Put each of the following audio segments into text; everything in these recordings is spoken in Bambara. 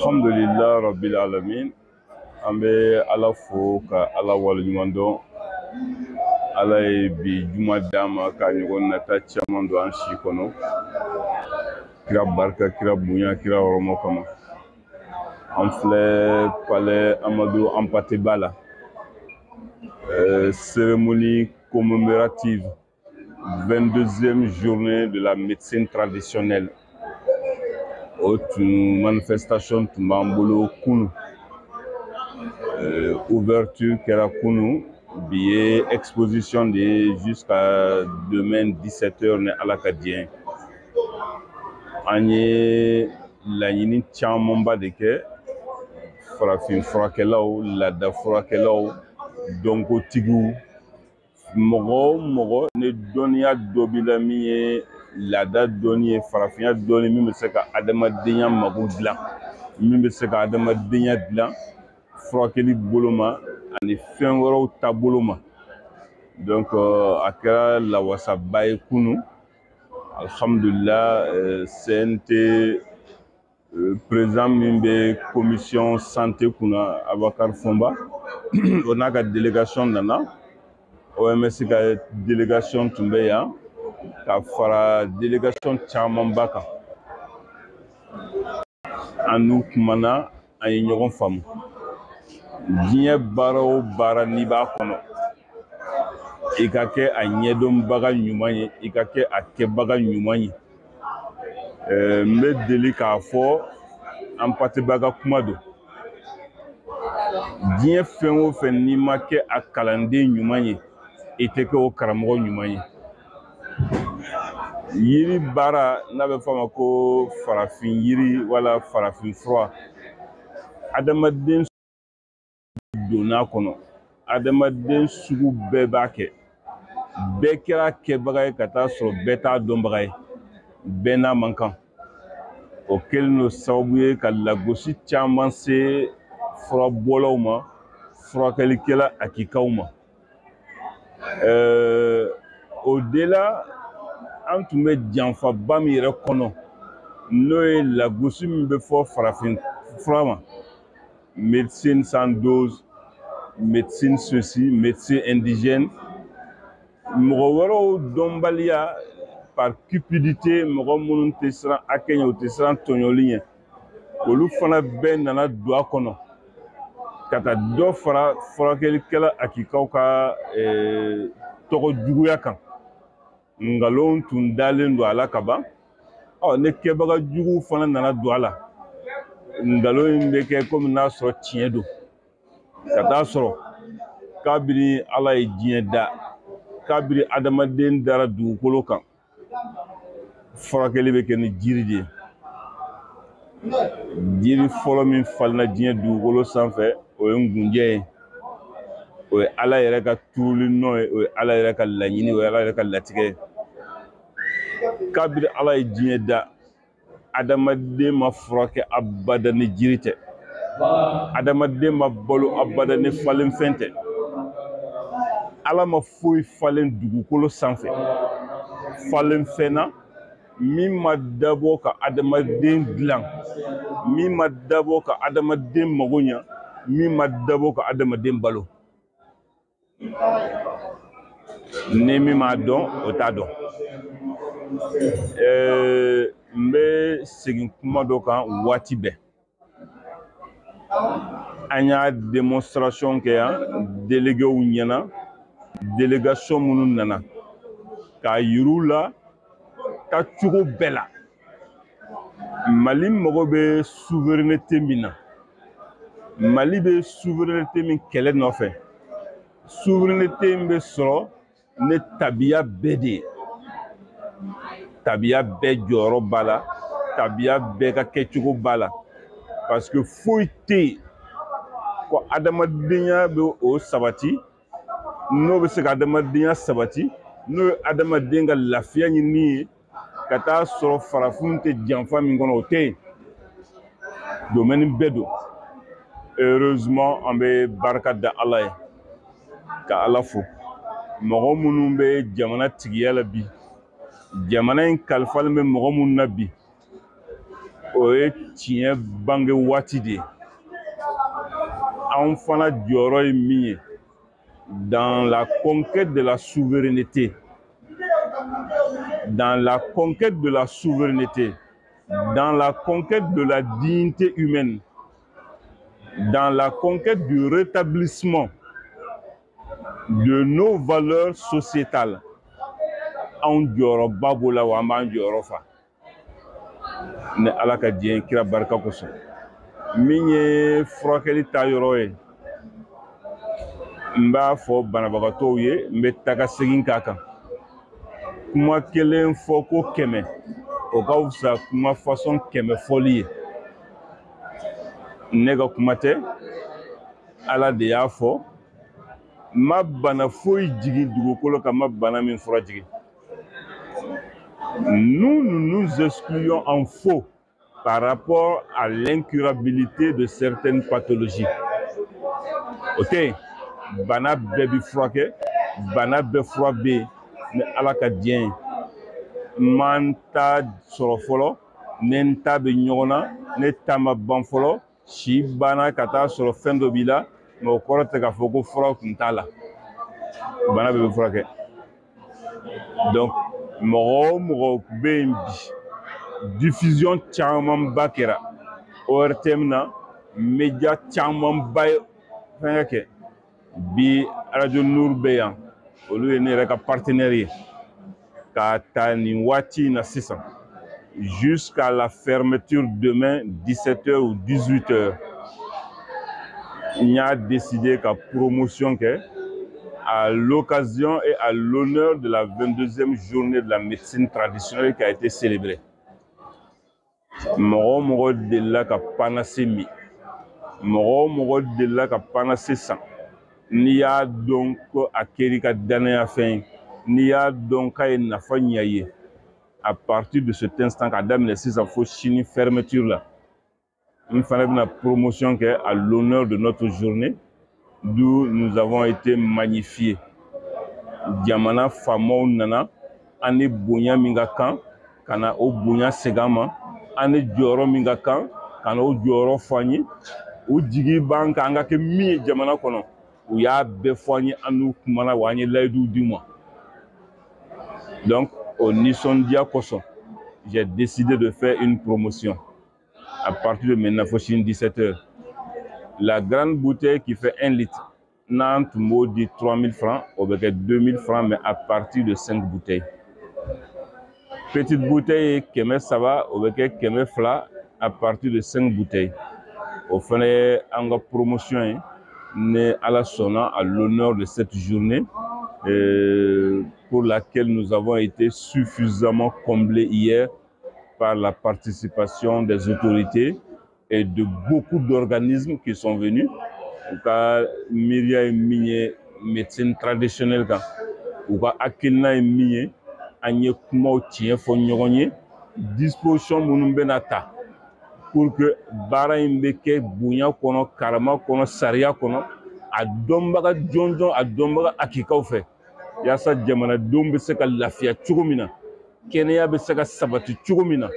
Alhamdulillah Rabbil Alamin. An bɛ Ala fo ka Ala waleɲuman dɔn. Ala ye bi juma d'an ma ka ɲɔgɔn nata caman don an si kɔnɔ. Kira barika, kira bonya, kira hɔrɔmɔ kama. An filɛ palais Amadou Hampâté Bâ la. Cérémonie commémorative 22e journée de la médecine traditionnelle. Une manifestation tun b'an bolo kunu. Ouverture kɛra kunu, bi ye exposition de ye jusqu'à demain 17h ni Ala ka diɲɛ ye. An ye laɲini camanba de kɛ farafin furakɛlaw, laada furakɛlaw, dɔnkotigiw, mɔgɔ o mɔgɔ ni dɔnniya dɔ b'i la min ye laada dɔnni ye, farafinya dɔnni min bɛ se ka adamadenya mago dilan, min bɛ se ka adamadenya dilan furakɛli bolo ma ani fɛn wɛrɛw taabolo ma. Donc a kɛra lawasaba ye kunu. Alhamdulillah, CNT président min bɛ commission santé kunna, Abakar Fomba, o n'a ka délégation nana. OMS ka délégation tun bɛ yan ka fara délégation camanba kan. An n'u kumana, an ye ɲɔgɔn faamu. Diɲɛ baara o baara n'i b'a kɔnɔ, i ka kɛ a ɲɛdɔnbaga ɲuman ye, i ka kɛ a kɛbaga ɲuman ye. N bɛ deli k'a fɔ Hampâté Bâ ka kuma don. Diɲɛ fɛn o fɛn n'i ma kɛ a kalanden ɲuman ye, i tɛ kɛ o karamɔgɔ ɲuman ye. Yiri baara n'a bɛ fɔ a ma ko farafin yiri wala farafin fura, adamaden donn'a kɔnɔ, adamaden sugu bɛɛ b'a kɛ. Bɛɛ kɛra kɛbaga ye ka taa sɔrɔ bɛɛ t'a dɔnbaga ye, bɛɛ n'a man kan. O kɛlen don sababu ye ka lagosi caman se furabɔlaw ma, furakɛlikɛla hakikaw ma. O de la an tun bɛ janfaba min yɛrɛ kɔnɔ, n'o ye lagosi min bɛ fɔ farafin fura ma, médecine sans dose, médecine ceci, médecine indigène. Mɔgɔ wɛrɛw dɔnbaliya par cupidité, mɔgɔ minnu tɛ siran hakɛ ɲɛ, u tɛ siran tɔɲɔli ɲɛ, olu fana bɛɛ nana don a kɔnɔ ka taa dɔ fara furakɛlikɛla hakikaw ka tɔgɔ juguya kan. Ngalon tun dalen don a la ka ban. Ni kɛbaga juguw fana nana don a la, ngalon in bɛ kɛ komi n'a sɔrɔ tiɲɛ don. Ka taa sɔrɔ kabini Ala ye diɲɛ da, kabini adamaden dara dugukolo kan, furakɛli bɛ kɛ ni jiri de ye. Jiri fɔlɔ min falenna diɲɛ dugukolo sanfɛ, o ye ngunjɛ ye. O ye Ala yɛrɛ ka turuli nɔ ye, o ye Ala yɛrɛ ka laɲini, o ye Ala yɛrɛ ka latigɛ ye. Kabini Ala ye diɲɛ da, adamaden ma furakɛ abada ni jiri tɛ. Adamaden ma balo abada ni falenfɛn tɛ. Ala ma foyi falen dugukolo sanfɛ, falenfɛn na min ma dabɔ ka adamaden dilan, min ma dabɔ ka adamaden mago ɲa, min ma dabɔ ka adamaden balo. Ni min m'a dɔn, o t'a dɔn. N bɛ segin kuma dɔ kan waati bɛɛ. An y'a démonstration kɛ yan, déléguéw ɲɛna, délégation minnu nana k'a yir'u la tacogo bɛɛ la. Mali mago bɛ souveraineté min na, Mali bɛ souveraineté min kɛlɛ nɔfɛ. Souveraineté in bɛ sɔrɔ ni tabiya bɛɛ de ye. Tabiya bɛɛ jɔyɔrɔ b'a la, tabiya bɛɛ ka kɛcogo b'a la. Parce que foyi tɛ yen ko adamadenya bɛ o sabati, n'o bɛ se ka adamadenya sabati, n'o ye adamaden ka lafiya ɲini ye, ka taa sɔrɔ farafinw tɛ janfa min kɔnɔ, o tɛ yen. Domaine bɛɛ don. Heureusement an bɛ barika da Ala ye, ka Ala fo. Mɔgɔ minnu bɛ jamana tigiya la bi, jamana in kalifalen bɛ mɔgɔ minnu na bi, o ye tiɲɛ bange waati de ye. Anw fana jɔyɔrɔ ye min ye dans la conquête de la souveraineté, dans la conquête de la souveraineté, dans la conquête de la dignité humaine, dans la conquête du rétablissement de nos valeurs sociétales. Anw jɔyɔrɔba b'o la wa an b'an jɔyɔrɔ fa ni Ala ka diɲɛ kira barika kosɔn. Min ye furakɛli ta yɔrɔ ye, n b'a fɔ banabagatɔw ye, n bɛ taga segin k'a kan. Kuma kelen fɔ ko 100 o ka fisa kuma façon 100 fɔli ye. Ne ka kuma tɛ, Ala de y'a fɔ. Ma bana foyi jigin dugukolo kan, ma bana min fura jigin. Nous nous excluons en faux par rapport à l'incurabilité de certaines pathologies. Ok, bana bɛɛ bi furakɛ, bana bɛɛ fura bɛ yen ni Ala ka diɲɛ ye. Man ta sɔrɔ fɔlɔ, ne n ta bɛ ɲɔgɔn na, ne ta ma ban fɔlɔ, si banna ka taa sɔrɔ fɛn dɔ b'i la, mais o kɔrɔ tɛ k'a fɔ ko fura kun t'a la. Bana bɛɛ bɛ furakɛ. Donc mɔgɔ o mɔgɔ bɛ yen bi, diffusion camanba kɛra ORTM na, média camanba ye fɛnkɛ kɛ. Bi Radio Nour bɛ yan, olu ye ne yɛrɛ ka partenaire ye. K'a ta nin waati na sisan jusqu'à la fermeture demain 17h ou 18h. Il a décidé ka promotion kɛ à l'occasion et à l'honneur de la 22e journée de la médecine traditionnelle qui a été célébrée. Mɔgɔ o mɔgɔ delila ka panase min, mɔgɔ o mɔgɔ delila ka panase san, n'i y'a dɔn ko a kɛr'i ka danaya fɛn ye, n'i y'a dɔn k'a ye nafa ɲɛ i ye, à partir de cet instant k'a daminɛ sisan fo sini fermeture la, n fana bɛna promotion kɛ à l'honneur de notre journée, d'où nous avons été magnifiés. Jamana faamaw nana, an ni bonya min ka kan, ka na o bonya segin an ma, an ni jɔyɔrɔ min ka kan, ka na o jɔyɔrɔ fɔ an ye, o jigi b'an kan an ka kɛ min ye jamana kɔnɔ, u y'a bɛɛ fɔ an ye, an n'u kumana wa an ye layiduw d'u ma. Donc, au nisɔndiya kosɔn, j'ai décidé de faire une promotion à partir de maintenant fo sini 17h. La grande bouteille qui fait 1 litre, n'an tun b'o di 3000 francs, o bɛ kɛ 2000 francs, mais à partir de 5 bouteilles. Petite bouteille ye 300, o bɛ kɛ 200 à partir de 5 bouteilles. O fana ye an ka promotion ye, ni Ala sɔnna à l'honneur de cette journée, pour laquelle nous avons été suffisamment comblés hier par la participation des autorités et de beaucoup d'organismes qui sont venus. U ka miiriya ye min ye médecine traditionnelle kan, u ka hakilina ye min ye, an ye kumaw tiɲɛ fɔ ɲɔgɔn ye, disposition minnu bɛna ta pour que baara in bɛ kɛ bonya kɔnɔ, karama kɔnɔ, sariya kɔnɔ, a dɔnbaga jɔnjɔn, a dɔnbaga hakikaw fɛ, yaasa jamanadenw bɛ se ka lafiya cogo min na, kɛnɛya bɛ se ka sabati cogo min na.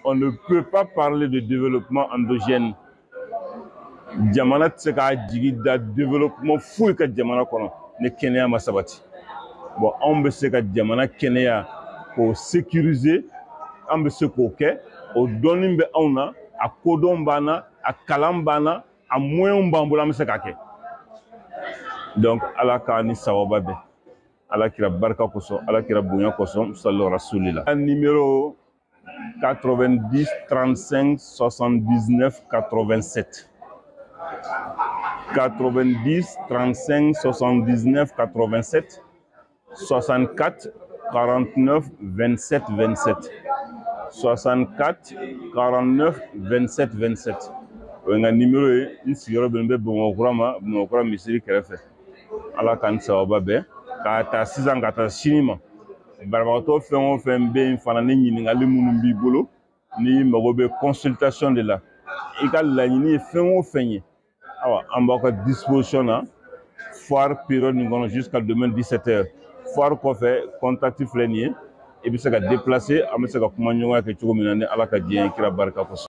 On ne peut pas parler de développement endogène. Jamana tɛ se k'a jigi da développement foyi ka jamana kɔnɔ ni kɛnɛya ma sabati. Bon, anw bɛ se ka jamana kɛnɛya k'o sécuriser, an bɛ se k'o kɛ, o dɔnni bɛ anw na, a kodɔn b'an na, a kalan b'an na, a moyens b'an bolo, an bɛ se k'a kɛ. Donc Ala k'a ni sababa bɛn, Ala kira barika kosɔn, Ala kira bonya kosɔn, sallallahu rasulillah. Numéro 90 35 79 87. 90 35 79 87, 64 49 27 27, 64 49 27 27. O ye n ka numéro ye, n sigiyɔrɔ bɛnnen bɛ Bamakɔkura ma, Bamakɔkura misiri kɛrɛfɛ. Ala k'an sababa bɛn, k'a ta sisan ka taa sini ma, banabagatɔ fɛn o fɛn bɛ yen fana ni ɲininkali minnu b'i bolo, n'i mago bɛ consultation de la, i ka laɲini ye fɛn o fɛn ye, an b'aw ka disposition na foire période nin kɔnɔ jusqu'à demain 17h. Foire kɔfɛ contact filɛ nin ye, i bɛ se ka déplacer, an bɛ se ka kuma ɲɔgɔnya kɛ cogo min na ni Ala ka diɲɛ kira barika kosɔn.